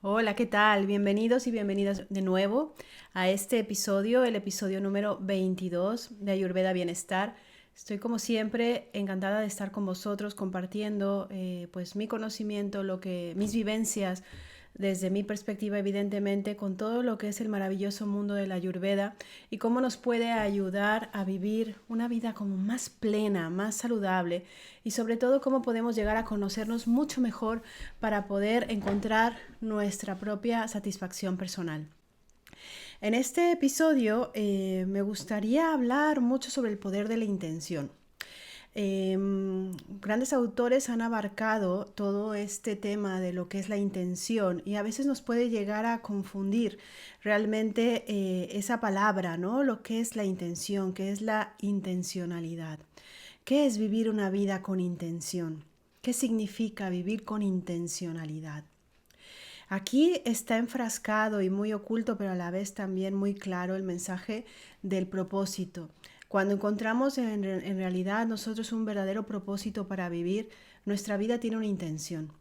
Hola, ¿qué tal? Bienvenidos y bienvenidas de nuevo a este episodio, el episodio número 22 de Ayurveda Bienestar. Estoy como siempre encantada de estar con vosotros compartiendo pues mi conocimiento, mis vivencias desde mi perspectiva evidentemente con todo lo que es el maravilloso mundo de la Ayurveda y cómo nos puede ayudar a vivir una vida como más plena, más saludable y sobre todo cómo podemos llegar a conocernos mucho mejor para poder encontrar nuestra propia satisfacción personal. En este episodio me gustaría hablar mucho sobre el poder de la intención. Grandes autores han abarcado todo este tema de lo que es la intención y a veces nos puede llegar a confundir realmente esa palabra, ¿no? Lo que es la intención, qué es la intencionalidad. ¿Qué es vivir una vida con intención? ¿Qué significa vivir con intencionalidad? Aquí está enfrascado y muy oculto, pero a la vez también muy claro el mensaje del propósito. Cuando encontramos en realidad nosotros un verdadero propósito para vivir, nuestra vida tiene una intención.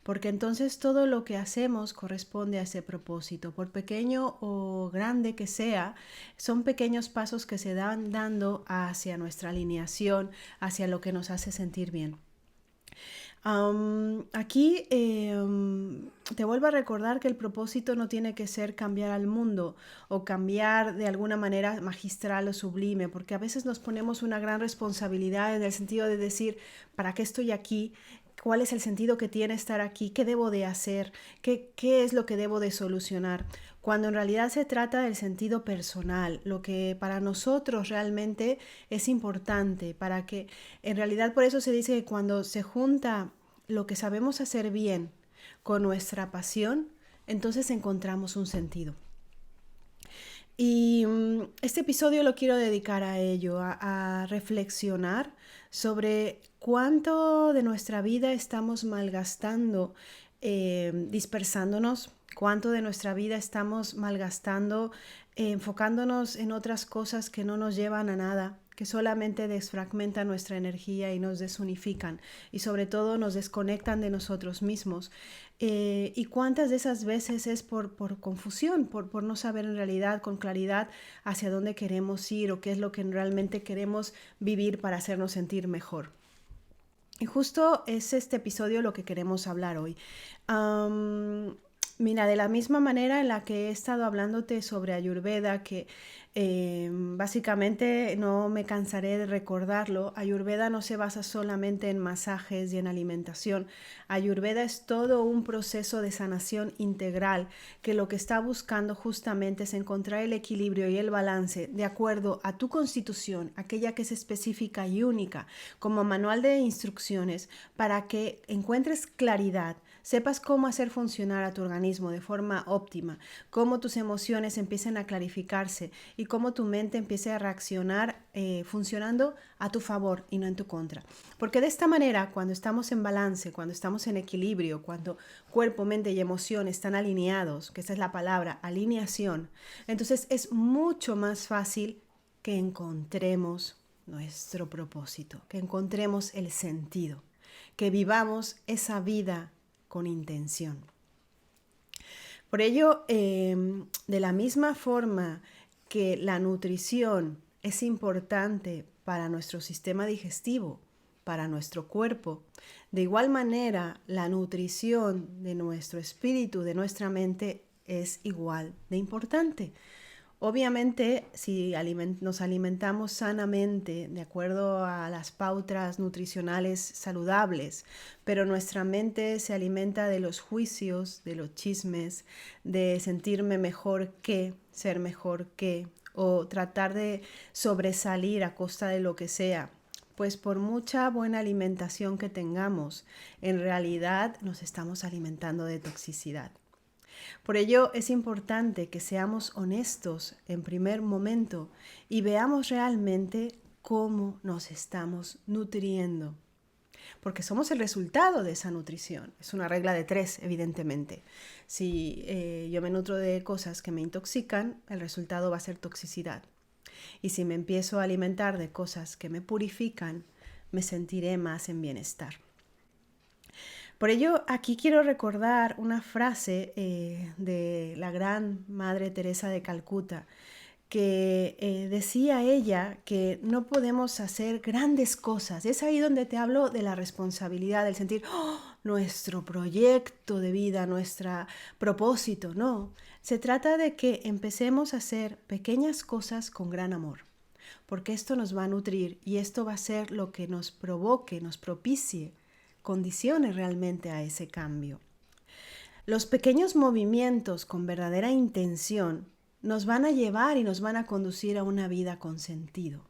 Porque entonces todo lo que hacemos corresponde a ese propósito, por pequeño o grande que sea, son pequeños pasos que se dan dando hacia nuestra alineación, hacia lo que nos hace sentir bien. Aquí te vuelvo a recordar que el propósito no tiene que ser cambiar al mundo o cambiar de alguna manera magistral o sublime, porque a veces nos ponemos una gran responsabilidad en el sentido de decir, ¿para qué estoy aquí? ¿Cuál es el sentido que tiene estar aquí? ¿Qué debo de hacer? ¿Qué es lo que debo de solucionar? Cuando en realidad se trata del sentido personal, lo que para nosotros realmente es importante, para que en realidad por eso se dice que cuando se junta lo que sabemos hacer bien con nuestra pasión, entonces encontramos un sentido. Y este episodio lo quiero dedicar a ello, a reflexionar sobre cuánto de nuestra vida estamos malgastando, dispersándonos, cuánto de nuestra vida estamos malgastando, enfocándonos en otras cosas que no nos llevan a nada, que solamente desfragmentan nuestra energía y nos desunifican y sobre todo nos desconectan de nosotros mismos. Y cuántas de esas veces es por confusión, por no saber en realidad con claridad hacia dónde queremos ir o qué es lo que realmente queremos vivir para hacernos sentir mejor. Y justo es este episodio lo que queremos hablar hoy. Mira, de la misma manera en la que he estado hablándote sobre Ayurveda, que básicamente no me cansaré de recordarlo, Ayurveda no se basa solamente en masajes y en alimentación. Ayurveda es todo un proceso de sanación integral que lo que está buscando justamente es encontrar el equilibrio y el balance de acuerdo a tu constitución, aquella que es específica y única, como manual de instrucciones para que encuentres claridad, sepas cómo hacer funcionar a tu organismo de forma óptima, cómo tus emociones empiecen a clarificarse y cómo tu mente empiece a reaccionar funcionando a tu favor y no en tu contra. Porque de esta manera, cuando estamos en balance, cuando estamos en equilibrio, cuando cuerpo, mente y emoción están alineados, que esa es la palabra, alineación, entonces es mucho más fácil que encontremos nuestro propósito, que encontremos el sentido, que vivamos esa vida con intención. Por ello, de la misma forma que la nutrición es importante para nuestro sistema digestivo, para nuestro cuerpo, de igual manera la nutrición de nuestro espíritu, de nuestra mente, es igual de importante. Obviamente, si nos alimentamos sanamente, de acuerdo a las pautas nutricionales saludables, pero nuestra mente se alimenta de los juicios, de los chismes, de sentirme mejor que, ser mejor que, o tratar de sobresalir a costa de lo que sea, pues por mucha buena alimentación que tengamos, en realidad nos estamos alimentando de toxicidad. Por ello es importante que seamos honestos en primer momento y veamos realmente cómo nos estamos nutriendo. Porque somos el resultado de esa nutrición. Es una regla de tres, evidentemente. Si yo me nutro de cosas que me intoxican, el resultado va a ser toxicidad. Y si me empiezo a alimentar de cosas que me purifican, me sentiré más en bienestar. Por ello, aquí quiero recordar una frase de la gran Madre Teresa de Calcuta, que decía ella que no podemos hacer grandes cosas. Es ahí donde te hablo de la responsabilidad, del sentir, "Oh, nuestro proyecto de vida, nuestro propósito". No, se trata de que empecemos a hacer pequeñas cosas con gran amor, porque esto nos va a nutrir y esto va a ser lo que nos provoque, nos propicie, condicione realmente a ese cambio. Los pequeños movimientos con verdadera intención nos van a llevar y nos van a conducir a una vida con sentido.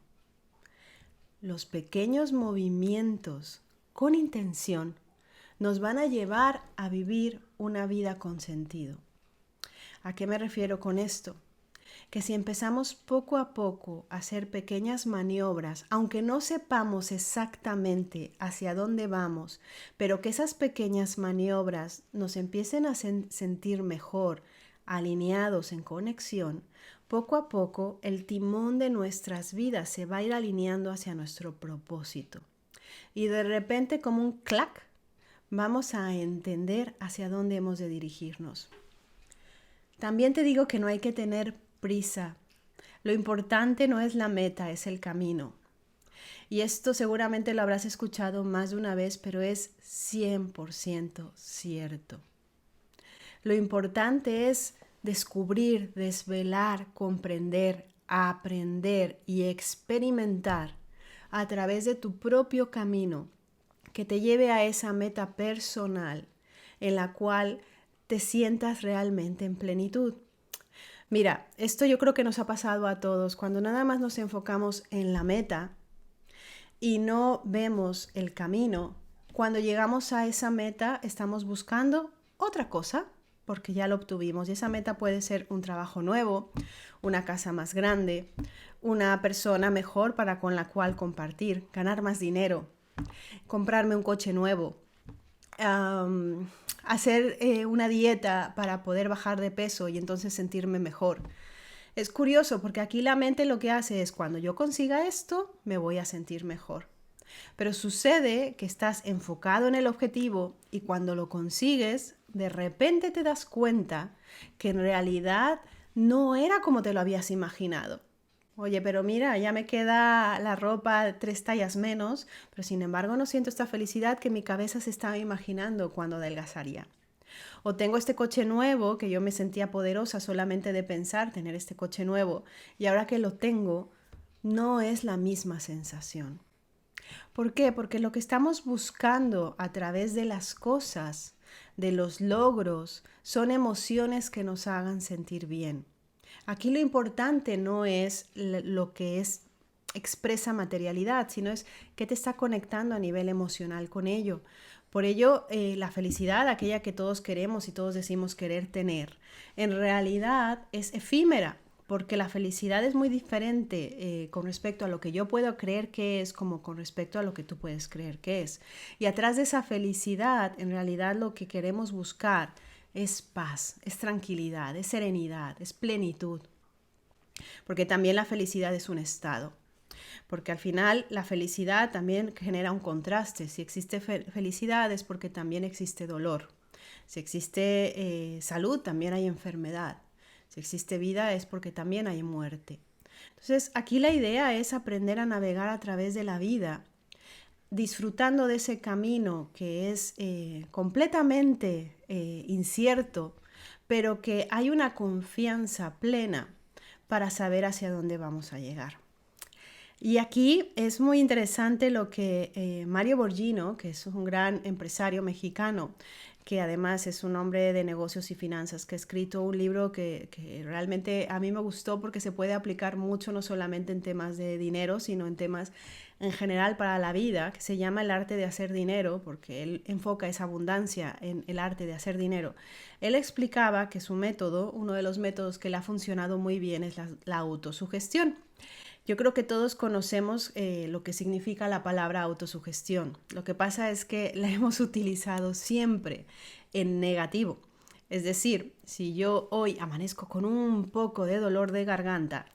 Los pequeños movimientos con intención nos van a llevar a vivir una vida con sentido. ¿A qué me refiero con esto? Que si empezamos poco a poco a hacer pequeñas maniobras, aunque no sepamos exactamente hacia dónde vamos, pero que esas pequeñas maniobras nos empiecen a sentir mejor, alineados en conexión, poco a poco el timón de nuestras vidas se va a ir alineando hacia nuestro propósito. Y de repente, como un clac, vamos a entender hacia dónde hemos de dirigirnos. También te digo que no hay que tener prisa. Lo importante no es la meta, es el camino. Y esto seguramente lo habrás escuchado más de una vez, pero es 100% cierto. Lo importante es descubrir, desvelar, comprender, aprender y experimentar a través de tu propio camino que te lleve a esa meta personal en la cual te sientas realmente en plenitud. Mira, esto yo creo que nos ha pasado a todos cuando nada más nos enfocamos en la meta y no vemos el camino. Cuando llegamos a esa meta estamos buscando otra cosa porque ya lo obtuvimos y esa meta puede ser un trabajo nuevo, una casa más grande, una persona mejor para con la cual compartir, ganar más dinero, comprarme un coche nuevo, hacer una dieta para poder bajar de peso y entonces sentirme mejor. Es curioso porque aquí la mente lo que hace es cuando yo consiga esto, me voy a sentir mejor. Pero sucede que estás enfocado en el objetivo y cuando lo consigues, de repente te das cuenta que en realidad no era como te lo habías imaginado. Oye, pero mira, ya me queda la ropa 3 tallas menos, pero sin embargo no siento esta felicidad que mi cabeza se estaba imaginando cuando adelgazaría. O tengo este coche nuevo, que yo me sentía poderosa solamente de pensar tener este coche nuevo, y ahora que lo tengo, no es la misma sensación. ¿Por qué? Porque lo que estamos buscando a través de las cosas, de los logros, son emociones que nos hagan sentir bien. Aquí lo importante no es lo que expresa materialidad, sino es qué te está conectando a nivel emocional con ello. Por ello, la felicidad, aquella que todos queremos y todos decimos querer tener, en realidad es efímera, porque la felicidad es muy diferente con respecto a lo que yo puedo creer que es como con respecto a lo que tú puedes creer que es. Y atrás de esa felicidad, en realidad lo que queremos buscar es paz, es tranquilidad, es serenidad, es plenitud. Porque también la felicidad es un estado. Porque al final la felicidad también genera un contraste. Si existe felicidad es porque también existe dolor. Si existe salud, también hay enfermedad. Si existe vida es porque también hay muerte. Entonces, aquí la idea es aprender a navegar a través de la vida, disfrutando de ese camino que es completamente incierto, pero que hay una confianza plena para saber hacia dónde vamos a llegar. Y aquí es muy interesante lo que Mario Borghino, que es un gran empresario mexicano, que además es un hombre de negocios y finanzas, que ha escrito un libro que realmente a mí me gustó porque se puede aplicar mucho, no solamente en temas de dinero, sino en temas en general para la vida, que se llama El arte de hacer dinero, porque él enfoca esa abundancia en el arte de hacer dinero. Él explicaba que su método, uno de los métodos que le ha funcionado muy bien, es la autosugestión. Yo creo que todos conocemos lo que significa la palabra autosugestión. Lo que pasa es que la hemos utilizado siempre en negativo. Es decir, si yo hoy amanezco con un poco de dolor de garganta,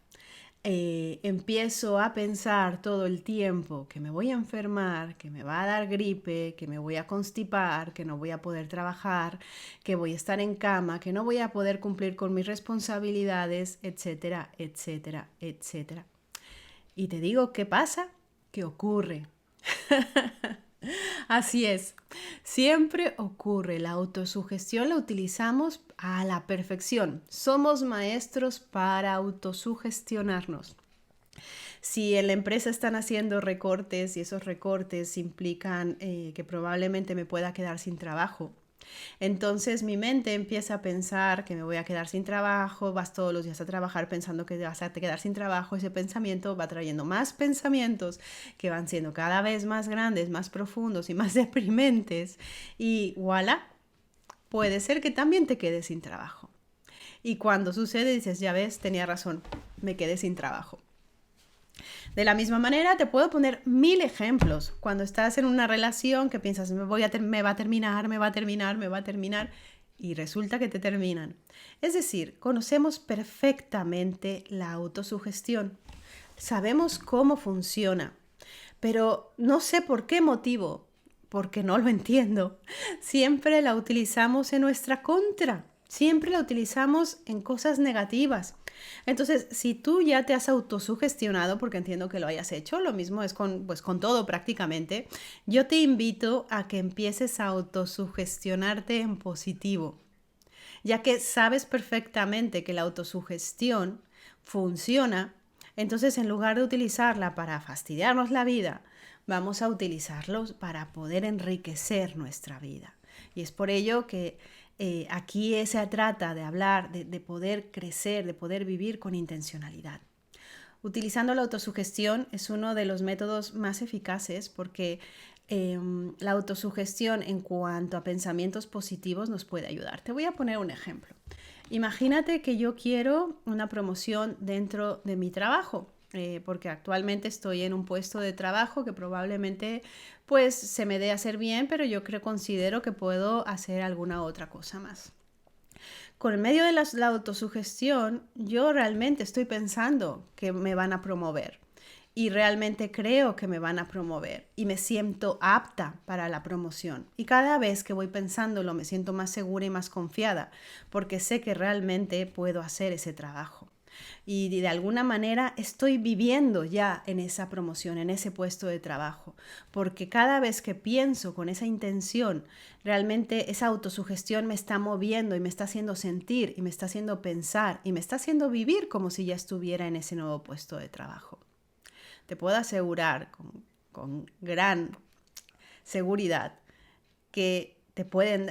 empiezo a pensar todo el tiempo que me voy a enfermar, que me va a dar gripe, que me voy a constipar, que no voy a poder trabajar, que voy a estar en cama, que no voy a poder cumplir con mis responsabilidades, etcétera, etcétera, etcétera. Y te digo, ¿qué pasa? ¿Qué ocurre? Así es, siempre ocurre. La autosugestión la utilizamos a la perfección. Somos maestros para autosugestionarnos. Si en la empresa están haciendo recortes y esos recortes implican que probablemente me pueda quedar sin trabajo, entonces mi mente empieza a pensar que me voy a quedar sin trabajo, vas todos los días a trabajar pensando que vas a quedar sin trabajo, ese pensamiento va trayendo más pensamientos que van siendo cada vez más grandes, más profundos y más deprimentes y voilà, puede ser que también te quedes sin trabajo. Y cuando sucede dices, ya ves, tenía razón, me quedé sin trabajo. De la misma manera, te puedo poner 1000 ejemplos. Cuando estás en una relación que piensas, me va a terminar, me va a terminar, me va a terminar, y resulta que te terminan. Es decir, conocemos perfectamente la autosugestión. Sabemos cómo funciona, pero no sé por qué motivo, porque no lo entiendo. Siempre la utilizamos en nuestra contra. Siempre la utilizamos en cosas negativas. Entonces, si tú ya te has autosugestionado, porque entiendo que lo hayas hecho, lo mismo es con todo prácticamente, yo te invito a que empieces a autosugestionarte en positivo, ya que sabes perfectamente que la autosugestión funciona. Entonces, en lugar de utilizarla para fastidiarnos la vida, vamos a utilizarlos para poder enriquecer nuestra vida. Y es por ello que aquí se trata de hablar, de poder crecer, de poder vivir con intencionalidad. Utilizando la autosugestión es uno de los métodos más eficaces porque la autosugestión en cuanto a pensamientos positivos nos puede ayudar. Te voy a poner un ejemplo. Imagínate que yo quiero una promoción dentro de mi trabajo, porque actualmente estoy en un puesto de trabajo que probablemente pues se me dé a hacer bien, pero yo considero que puedo hacer alguna otra cosa más. Con el medio de la autosugestión, yo realmente estoy pensando que me van a promover y realmente creo que me van a promover y me siento apta para la promoción. Y cada vez que voy pensándolo me siento más segura y más confiada porque sé que realmente puedo hacer ese trabajo. Y de alguna manera estoy viviendo ya en esa promoción, en ese puesto de trabajo, porque cada vez que pienso con esa intención, realmente esa autosugestión me está moviendo y me está haciendo sentir y me está haciendo pensar y me está haciendo vivir como si ya estuviera en ese nuevo puesto de trabajo. Te puedo asegurar con gran seguridad que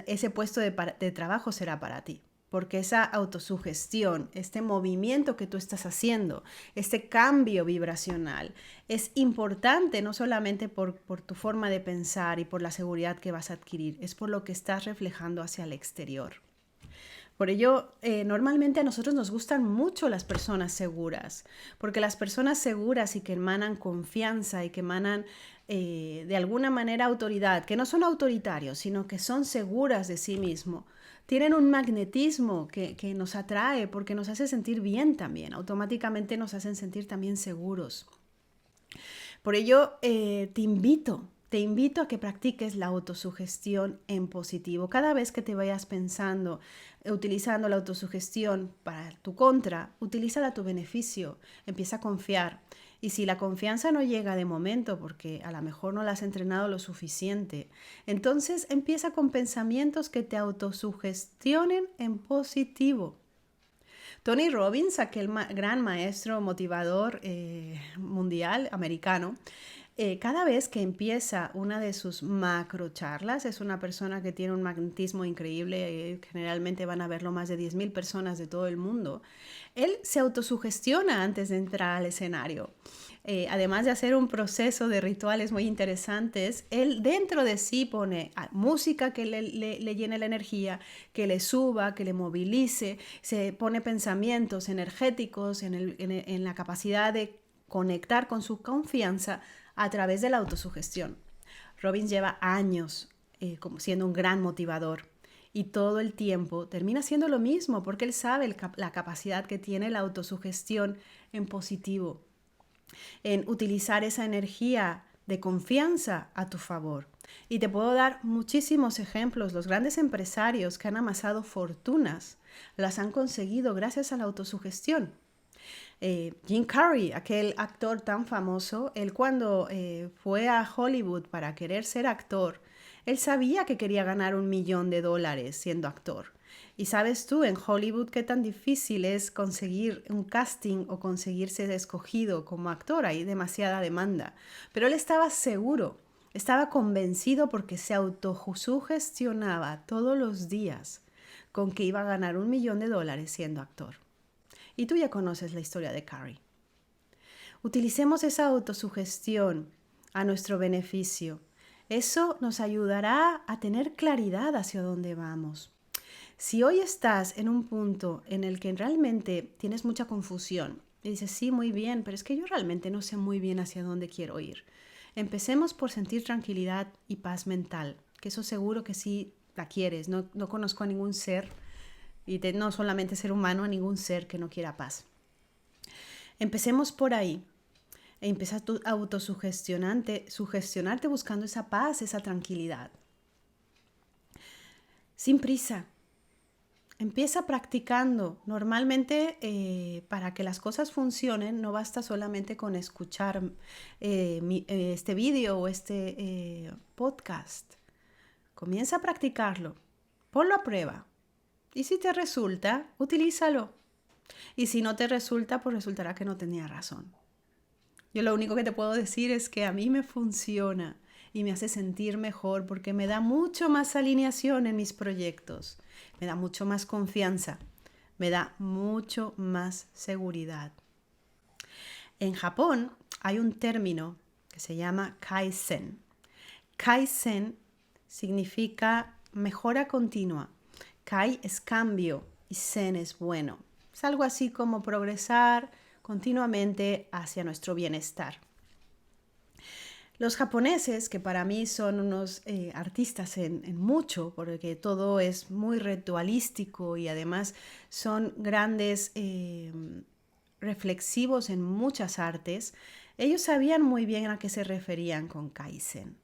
ese puesto de trabajo será para ti. Porque esa autosugestión, este movimiento que tú estás haciendo, este cambio vibracional, es importante no solamente por tu forma de pensar y por la seguridad que vas a adquirir, es por lo que estás reflejando hacia el exterior. Por ello, normalmente a nosotros nos gustan mucho las personas seguras, porque las personas seguras y que emanan confianza y que emanan de alguna manera autoridad, que no son autoritarios, sino que son seguras de sí mismos, tienen un magnetismo que nos atrae porque nos hace sentir bien también, automáticamente nos hacen sentir también seguros. Por ello, te invito a que practiques la autosugestión en positivo. Cada vez que te vayas pensando, utilizando la autosugestión para tu contra, utilízala a tu beneficio. Empieza a confiar. Y si la confianza no llega de momento, porque a lo mejor no la has entrenado lo suficiente, entonces empieza con pensamientos que te autosugestionen en positivo. Tony Robbins, aquel gran maestro motivador mundial americano, cada vez que empieza una de sus macro charlas, es una persona que tiene un magnetismo increíble, generalmente van a verlo más de 10,000 personas de todo el mundo, él se autosugestiona antes de entrar al escenario. Además de hacer un proceso de rituales muy interesantes, él dentro de sí pone música que le llene la energía, que le suba, que le movilice, se pone pensamientos energéticos en la capacidad de conectar con su confianza a través de la autosugestión. Robbins lleva años siendo un gran motivador Y todo el tiempo termina siendo lo mismo porque él sabe la capacidad que tiene la autosugestión en positivo, en utilizar esa energía de confianza a tu favor. Y te puedo dar muchísimos ejemplos. Los grandes empresarios que han amasado fortunas las han conseguido gracias a la autosugestión. Jim Carrey, aquel actor tan famoso, él cuando fue a Hollywood para querer ser actor, él sabía que quería ganar $1,000,000 siendo actor. Y sabes tú, en Hollywood, qué tan difícil es conseguir un casting o conseguirse escogido como actor. Hay demasiada demanda. Pero él estaba seguro, estaba convencido porque se autosugestionaba todos los días con que iba a ganar $1,000,000 siendo actor. Y tú ya conoces la historia de Carrey. Utilicemos esa autosugestión a nuestro beneficio. Eso nos ayudará a tener claridad hacia dónde vamos. Si hoy estás en un punto en el que realmente tienes mucha confusión y dices, sí, muy bien, pero es que yo realmente no sé muy bien hacia dónde quiero ir. Empecemos por sentir tranquilidad y paz mental, que eso seguro que sí la quieres. No conozco a ningún ser, y no solamente ser humano, a ningún ser que no quiera paz. Empecemos por ahí. Empieza a sugestionarte buscando esa paz, esa tranquilidad. Sin prisa. Empieza practicando. Normalmente para que las cosas funcionen no basta solamente con escuchar este vídeo o este podcast. Comienza a practicarlo. Ponlo a prueba. Y si te resulta, utilízalo. Y si no te resulta, pues resultará que no tenía razón. Yo lo único que te puedo decir es que a mí me funciona y me hace sentir mejor porque me da mucho más alineación en mis proyectos, me da mucho más confianza, me da mucho más seguridad. En Japón hay un término que se llama Kaizen. Kaizen significa mejora continua. Kai es cambio y Zen es bueno. Es algo así como progresar continuamente hacia nuestro bienestar. Los japoneses, que para mí son unos artistas en mucho, porque todo es muy ritualístico y además son grandes reflexivos en muchas artes, ellos sabían muy bien a qué se referían con Kaizen.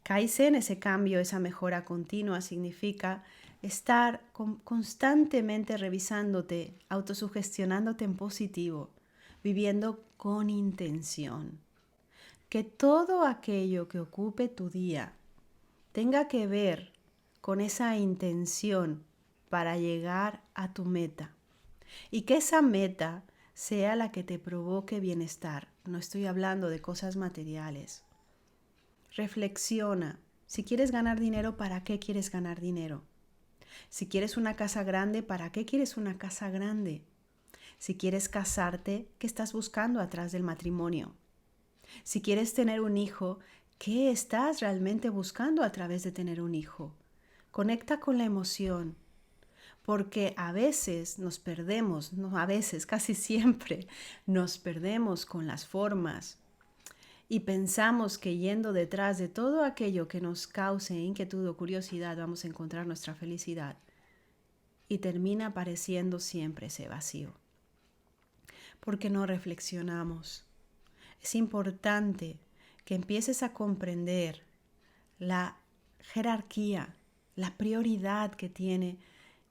Kaizen, ese cambio, esa mejora continua, significa estar constantemente revisándote, autosugestionándote en positivo, viviendo con intención. Que todo aquello que ocupe tu día tenga que ver con esa intención para llegar a tu meta. Y que esa meta sea la que te provoque bienestar. No estoy hablando de cosas materiales. Reflexiona. Si quieres ganar dinero, ¿para qué quieres ganar dinero? Si quieres una casa grande, ¿para qué quieres una casa grande? Si quieres casarte, ¿qué estás buscando atrás del matrimonio? Si quieres tener un hijo, ¿qué estás realmente buscando a través de tener un hijo? Conecta con la emoción, porque a veces nos perdemos, no a veces, casi siempre nos perdemos con las formas y pensamos que yendo detrás de todo aquello que nos cause inquietud o curiosidad vamos a encontrar nuestra felicidad y termina apareciendo siempre ese vacío, porque no reflexionamos. Es importante que empieces a comprender la jerarquía, la prioridad que tiene,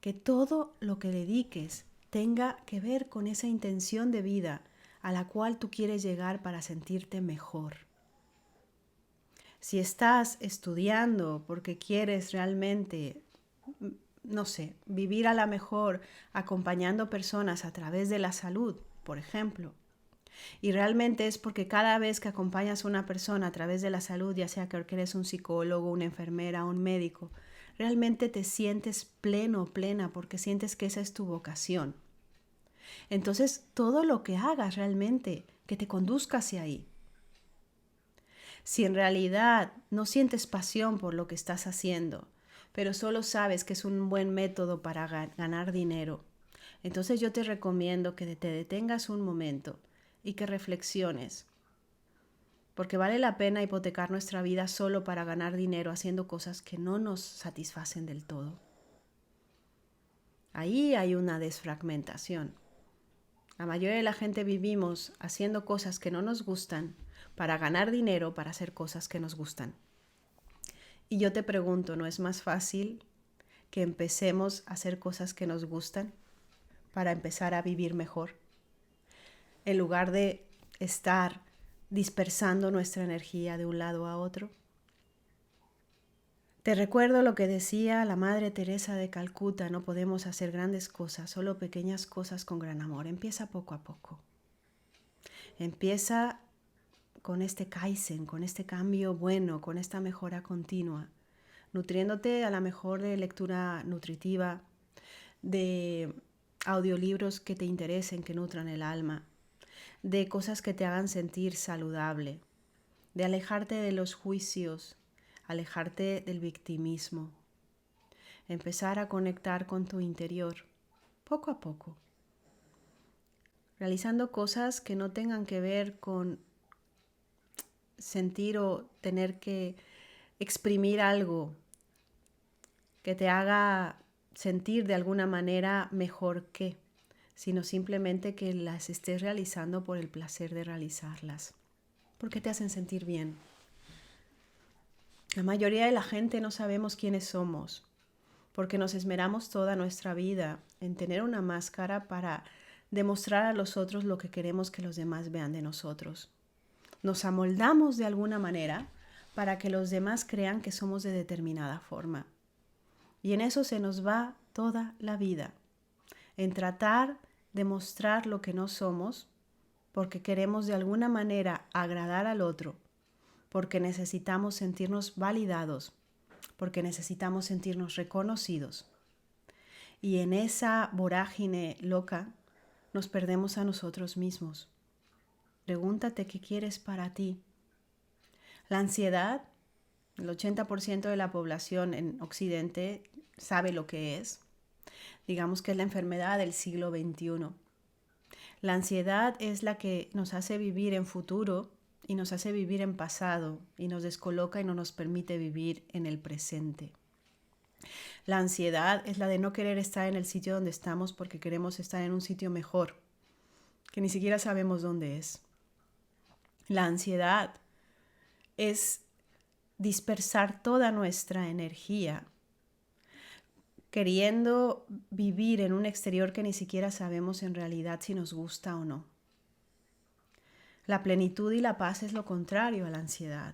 que todo lo que dediques tenga que ver con esa intención de vida a la cual tú quieres llegar para sentirte mejor. Si estás estudiando porque quieres realmente, no sé, vivir a la mejor acompañando personas a través de la salud, por ejemplo, y realmente es porque cada vez que acompañas a una persona a través de la salud, ya sea que eres un psicólogo, una enfermera, un médico, realmente te sientes pleno, plena, porque sientes que esa es tu vocación. Entonces, todo lo que hagas realmente, que te conduzca hacia ahí. Si en realidad no sientes pasión por lo que estás haciendo, pero solo sabes que es un buen método para ganar dinero, entonces yo te recomiendo que te detengas un momento y que reflexiones, porque vale la pena hipotecar nuestra vida solo para ganar dinero haciendo cosas que no nos satisfacen del todo. Ahí hay una desfragmentación. La mayoría de la gente vivimos haciendo cosas que no nos gustan para ganar dinero, para hacer cosas que nos gustan. Y yo te pregunto, ¿no es más fácil que empecemos a hacer cosas que nos gustan para empezar a vivir mejor? En lugar de estar dispersando nuestra energía de un lado a otro. Te recuerdo lo que decía la Madre Teresa de Calcuta: no podemos hacer grandes cosas, solo pequeñas cosas con gran amor. Empieza poco a poco. Empieza con este kaizen, con este cambio bueno, con esta mejora continua, nutriéndote a la mejor de lectura nutritiva, de audiolibros que te interesen, que nutran el alma, de cosas que te hagan sentir saludable, de alejarte de los juicios, alejarte del victimismo, empezar a conectar con tu interior, poco a poco, realizando cosas que no tengan que ver con sentir o tener que exprimir algo que te haga sentir de alguna manera mejor que, sino simplemente que las estés realizando por el placer de realizarlas, porque te hacen sentir bien. La mayoría de la gente no sabemos quiénes somos, porque nos esmeramos toda nuestra vida en tener una máscara para demostrar a los otros lo que queremos que los demás vean de nosotros. Nos amoldamos de alguna manera para que los demás crean que somos de determinada forma. Y en eso se nos va toda la vida, en tratar de mostrar lo que no somos, porque queremos de alguna manera agradar al otro, porque necesitamos sentirnos validados, porque necesitamos sentirnos reconocidos. Y en esa vorágine loca nos perdemos a nosotros mismos. Pregúntate qué quieres para ti. La ansiedad, el 80% de la población en Occidente sabe lo que es. Digamos que es la enfermedad del siglo XXI. La ansiedad es la que nos hace vivir en futuro y nos hace vivir en pasado y nos descoloca y no nos permite vivir en el presente. La ansiedad es la de no querer estar en el sitio donde estamos porque queremos estar en un sitio mejor, que ni siquiera sabemos dónde es. La ansiedad es dispersar toda nuestra energía queriendo vivir en un exterior que ni siquiera sabemos en realidad si nos gusta o no. La plenitud y la paz es lo contrario a la ansiedad.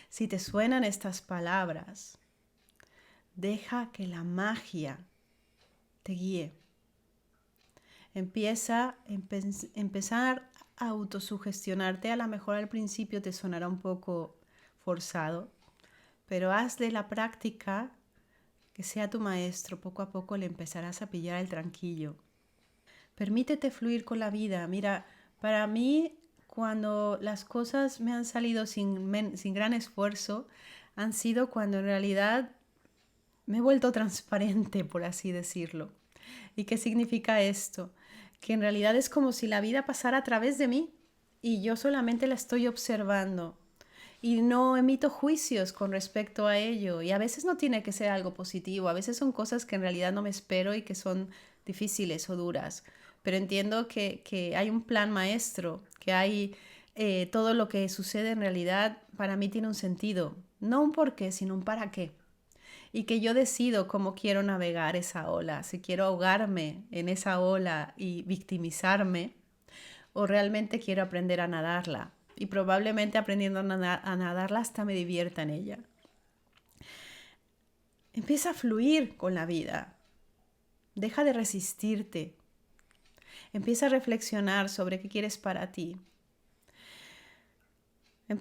Si te suenan estas palabras, deja que la magia te guíe. Empezar a autosugestionarte. A lo mejor al principio te sonará un poco forzado, pero haz de la práctica que sea tu maestro. Poco a poco le empezarás a pillar el tranquillo. Permítete fluir con la vida. Mira, para mí, cuando las cosas me han salido sin gran esfuerzo, han sido cuando en realidad me he vuelto transparente, por así decirlo. ¿Y qué significa esto? Que en realidad es como si la vida pasara a través de mí y yo solamente la estoy observando y no emito juicios con respecto a ello. Y a veces no tiene que ser algo positivo, a veces son cosas que en realidad no me espero y que son difíciles o duras. Pero entiendo que hay un plan maestro, que hay todo lo que sucede en realidad para mí tiene un sentido. No un por qué, sino un para qué. Y que yo decido cómo quiero navegar esa ola, si quiero ahogarme en esa ola y victimizarme o realmente quiero aprender a nadarla. Y probablemente aprendiendo a nadarla hasta me divierta en ella. Empieza a fluir con la vida. Deja de resistirte. Empieza a reflexionar sobre qué quieres para ti.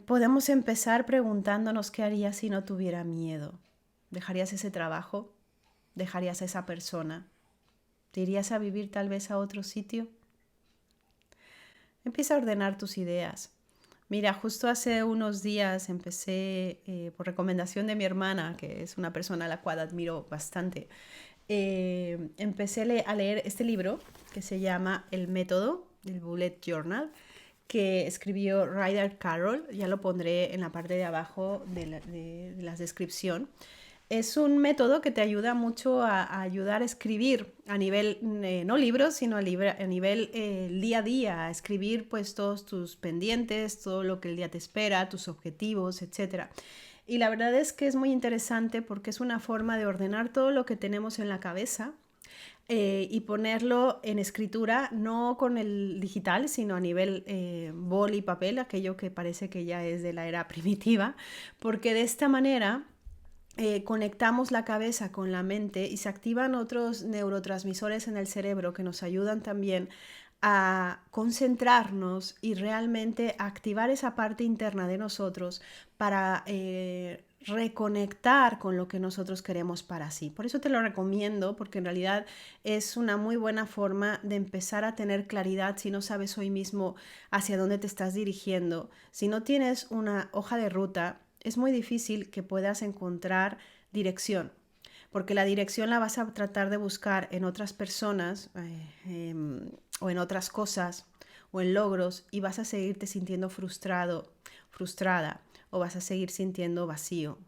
Podemos empezar preguntándonos qué harías si no tuviera miedo. ¿Dejarías ese trabajo? ¿Dejarías a esa persona? ¿Te irías a vivir tal vez a otro sitio? Empieza a ordenar tus ideas. Mira, justo hace unos días empecé, por recomendación de mi hermana, que es una persona a la cual admiro bastante, empecé a leer este libro que se llama El Método, del Bullet Journal, que escribió Ryder Carroll. Ya lo pondré en la parte de abajo de la descripción. Es un método que te ayuda mucho a ayudar a escribir a nivel, no libros, sino a nivel día a día, a escribir pues todos tus pendientes, todo lo que el día te espera, tus objetivos, etcétera. Y la verdad es que es muy interesante porque es una forma de ordenar todo lo que tenemos en la cabeza y ponerlo en escritura, no con el digital, sino a nivel boli y papel, aquello que parece que ya es de la era primitiva, porque de esta manera conectamos la cabeza con la mente y se activan otros neurotransmisores en el cerebro que nos ayudan también a concentrarnos y realmente activar esa parte interna de nosotros para reconectar con lo que nosotros queremos para sí. Por eso te lo recomiendo, porque en realidad es una muy buena forma de empezar a tener claridad si no sabes hoy mismo hacia dónde te estás dirigiendo. Si no tienes una hoja de ruta, es muy difícil que puedas encontrar dirección, porque la dirección la vas a tratar de buscar en otras personas o en otras cosas o en logros y vas a seguirte sintiendo frustrado, frustrada o vas a seguir sintiendo vacío.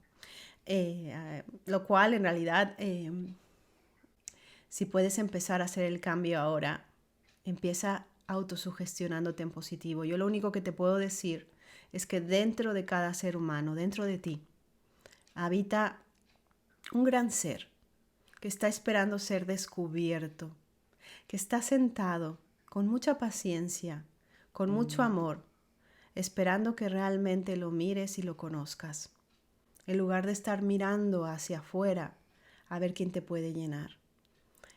Lo cual en realidad, si puedes empezar a hacer el cambio ahora, empieza autosugestionándote en positivo. Yo lo único que te puedo decir es que dentro de cada ser humano, dentro de ti, habita un gran ser que está esperando ser descubierto, que está sentado con mucha paciencia, con mucho amor, esperando que realmente lo mires y lo conozcas, en lugar de estar mirando hacia afuera a ver quién te puede llenar.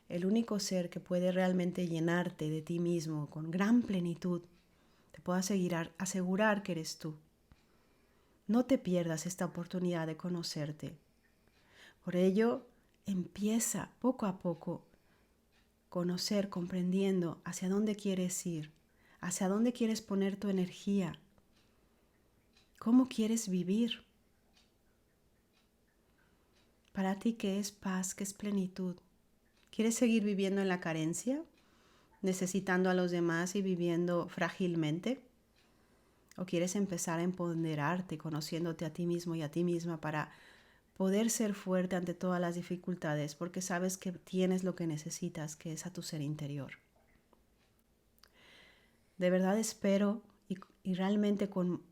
El único ser que puede realmente llenarte de ti mismo con gran plenitud, te puedo asegurar que eres tú. No te pierdas esta oportunidad de conocerte. Por ello, empieza poco a poco conocer, comprendiendo hacia dónde quieres ir, hacia dónde quieres poner tu energía, cómo quieres vivir. Para ti, ¿qué es paz? ¿Qué es plenitud? ¿Quieres seguir viviendo en la carencia, necesitando a los demás y viviendo frágilmente? ¿O quieres empezar a empoderarte, conociéndote a ti mismo y a ti misma para poder ser fuerte ante todas las dificultades, porque sabes que tienes lo que necesitas, que es a tu ser interior? De verdad espero y realmente con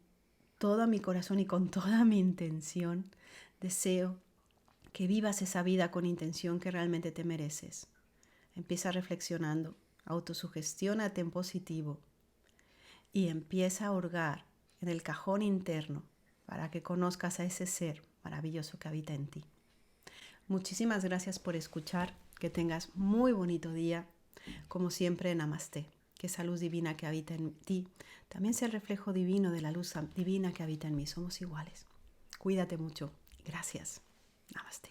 todo mi corazón y con toda mi intención deseo que vivas esa vida con intención que realmente te mereces. Empieza reflexionando, autosugestiónate en positivo y empieza a hurgar en el cajón interno para que conozcas a ese ser maravilloso que habita en ti. Muchísimas gracias por escuchar, que tengas muy bonito día, como siempre, Namaste. Que esa luz divina que habita en ti también sea el reflejo divino de la luz divina que habita en mí. Somos iguales. Cuídate mucho. Gracias. Namaste.